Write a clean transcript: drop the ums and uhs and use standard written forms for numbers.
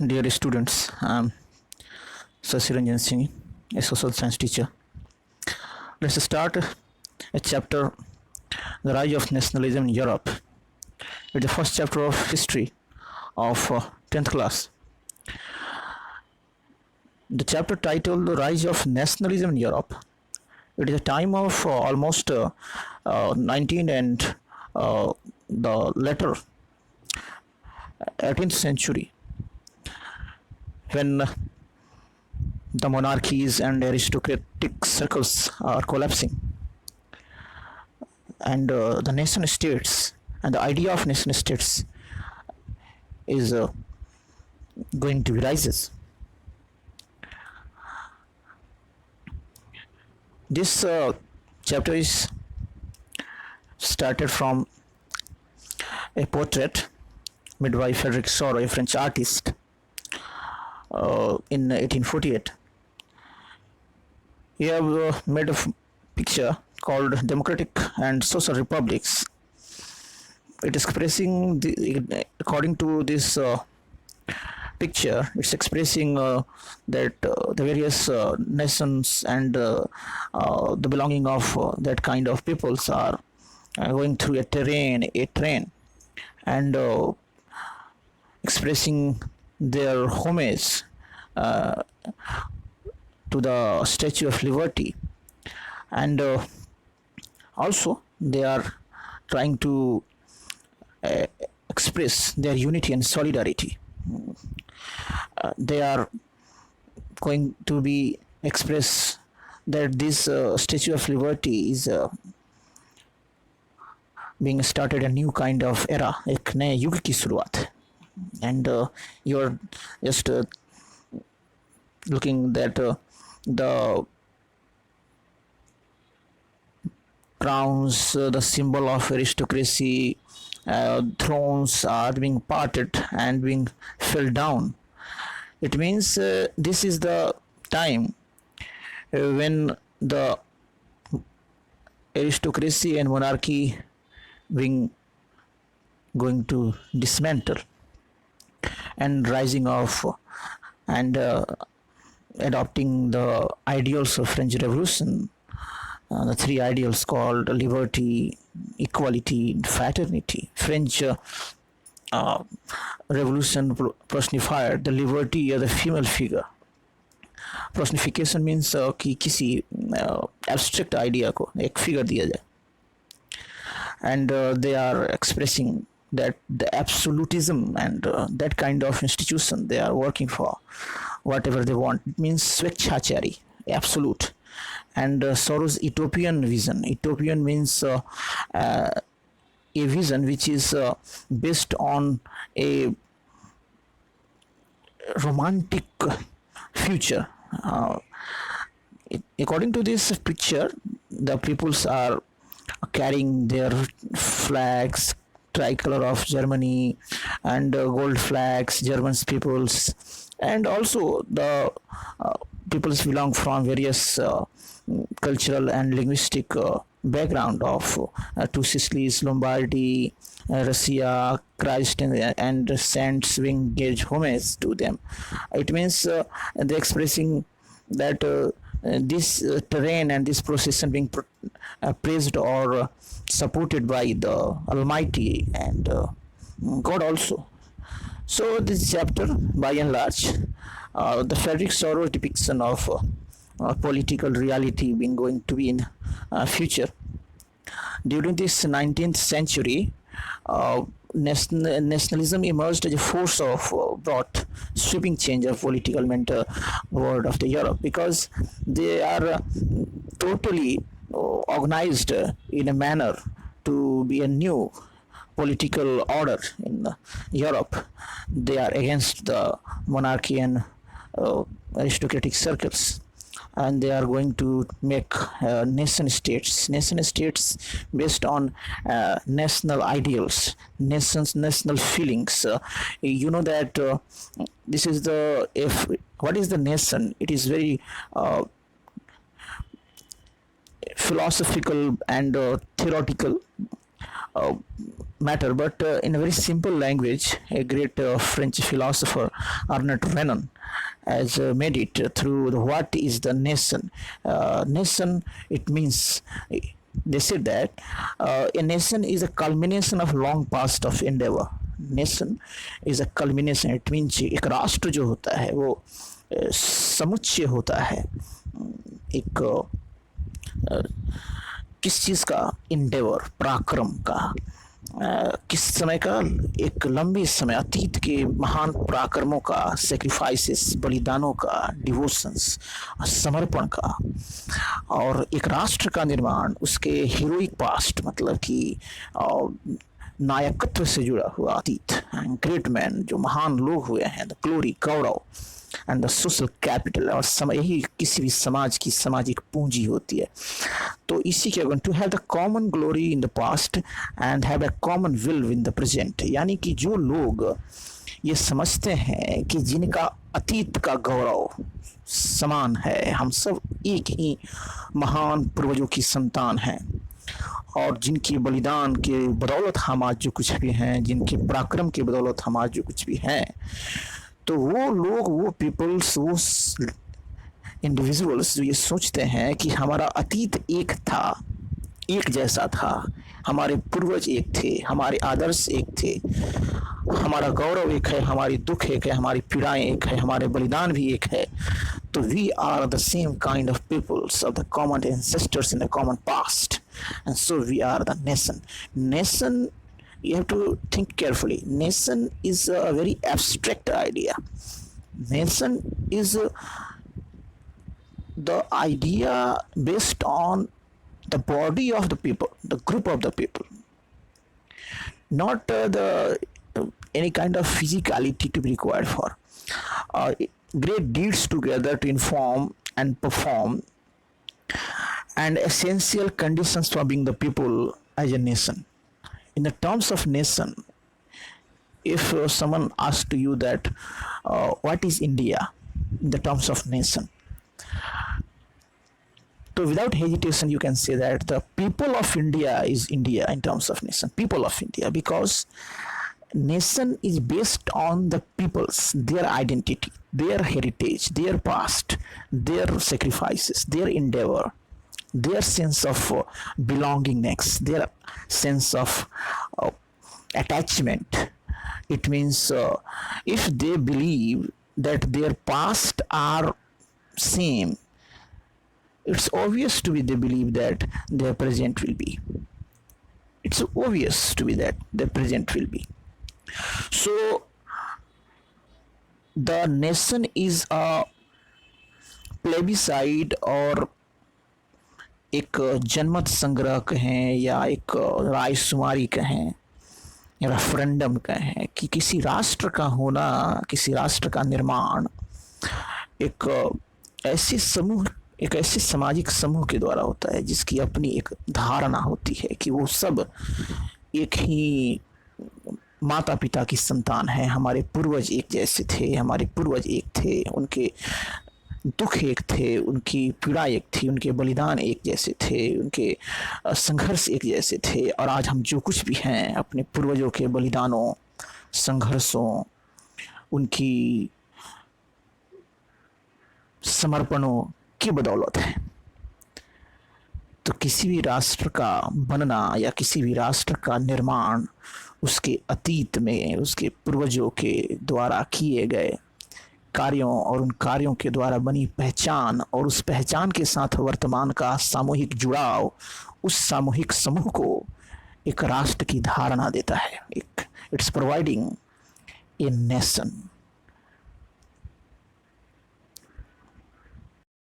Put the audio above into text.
Dear students, I'm Sasiranjan Singh, a social science teacher. Let's start a chapter, The Rise of Nationalism in Europe. It's the first chapter of history of 10th class. The chapter titled The Rise of Nationalism in Europe. It is a time of almost 19th and the later 18th century, when the monarchies and aristocratic circles are collapsing, and the nation states and the idea of nation states is going to rises. This chapter is started from a portrait made by Frederic Soro, a French artist, in 1848. He have made a picture called Democratic and Social Republics. It is expressing, according to this picture, it's expressing that the various nations and the belonging of that kind of peoples are going through a train, and expressing their homage to the Statue of Liberty, and also they are trying to express their unity and solidarity. They are going to be express that this Statue of Liberty is being started a new kind of era, एक नए युग की शुरुआत है. And you're just looking that the crowns, the symbol of aristocracy, thrones are being parted and being fell down. It means this is the time when the aristocracy and monarchy being going to dismantle and rising of and adopting the ideals of French Revolution, the three ideals called liberty, equality, and fraternity. French Revolution personified the liberty of the female figure. Personification means कि किसी abstract idea को एक figure दिया जाए, and they are expressing that the absolutism and that kind of institution they are working for whatever they want. It means swechhachari, absolute. And Soros' utopian vision. Utopian means a vision which is based on a romantic future. According to this picture, the peoples are carrying their flags, tricolor of Germany, and gold flags, German peoples, and also the peoples belong from various cultural and linguistic background of two Sicilies, Lombardy, Russia, Christ, and saints being gauge homage to them. It means they're expressing that this terrain and this procession being praised or supported by the Almighty and God also. So this chapter, by and large, the Frederic Soro depiction of political reality being going to be in future. During this 19th century, nationalism emerged as a force of brought sweeping change of political mental world of the Europe, because they are totally organized in a manner to be a new political order in Europe. They are against the monarchy and aristocratic circles, and they are going to make nation states based on national ideals, national feelings. You know that this is the, if what is the nation, it is very philosophical and theoretical uh, matter, but in a very simple language, a great French philosopher Arnold Renan has made it through the what is the nation. Nation, it means, they said that a nation is a culmination of long past of endeavor. Nation is a culmination, it means एक राष्ट्र जो होता है वो समुच्चय होता है एक किस चीज़ का, इंडेवर, पराक्रम का, किस समय का, एक लंबे समय अतीत के महान पराक्रमों का, सेक्रीफाइसेस, बलिदानों का, डिवोशंस, समर्पण का, और एक राष्ट्र का निर्माण उसके हीरोइक पास्ट, मतलब कि नायकत्व से जुड़ा हुआ अतीत, ग्रेट मैन, जो महान लोग हुए हैं, the glory, Gaurav, and the social capital, और यही किसी भी समाज की सामाजिक पूंजी होती है। तो इसी के to have the common glory in the past and have a common will in the present, यानी कि जो लोग ये समझते हैं कि जिनका अतीत का गौरव समान है, हम सब एक ही महान पूर्वजों की संतान हैं, और जिनकी बलिदान के बदौलत हम आज जो कुछ भी हैं, जिनके पराक्रम के बदौलत हम आज जो कुछ भी हैं, तो वो लोग, वो पीपल्स, वो इंडिविजुअल्स जो ये सोचते हैं कि हमारा अतीत एक था, एक जैसा था, हमारे पूर्वज एक थे, हमारे आदर्श एक थे, हमारा गौरव एक है, हमारी दुख एक है, हमारी पीड़ाएं एक है, हमारे बलिदान भी एक है, तो we are the same kind of peoples of the common ancestors in the common past, and so we are the nation. Nation, you have to think carefully. Nation is a very abstract idea. Nation is the idea based on the body of the people, the group of the people, not any kind of physicality to be required for great deeds together to inform and perform, and essential conditions for being the people as a nation. In the terms of nation, if someone asks to you that what is India in the terms of nation, so without hesitation you can say that the people of India is India in terms of nation, people of India, because nation is based on the peoples, their identity, their heritage, their past, their sacrifices, their endeavor, their sense of belongingness, their sense of attachment. It means if they believe that their past are same, it's obvious to be they believe that their present will be. It's obvious to be that their present will be. So the nation is a plebiscite, और एक जनमत संग्रह कहें या एक रायशुमारी कहें या referendum कहें, कि किसी राष्ट्र का होना, किसी राष्ट्र का निर्माण एक ऐसे समूह, एक ऐसे सामाजिक समूह के द्वारा होता है जिसकी अपनी एक धारणा होती है कि वो सब एक ही माता पिता की संतान है, हमारे पूर्वज एक जैसे थे, हमारे पूर्वज एक थे, उनके दुख एक थे, उनकी पीड़ा एक थी, उनके बलिदान एक जैसे थे, उनके संघर्ष एक जैसे थे, और आज हम जो कुछ भी हैं अपने पूर्वजों के बलिदानों, संघर्षों, उनकी समर्पणों की बदौलत है। तो किसी भी राष्ट्र का बनना या किसी भी राष्ट्र का निर्माण उसके अतीत में उसके पूर्वजों के द्वारा किए गए कार्यों और उन कार्यों के द्वारा बनी पहचान और उस पहचान के साथ वर्तमान का सामूहिक जुड़ाव, उस सामूहिक समूह को एक राष्ट्र की धारणा देता है। It's providing a nation.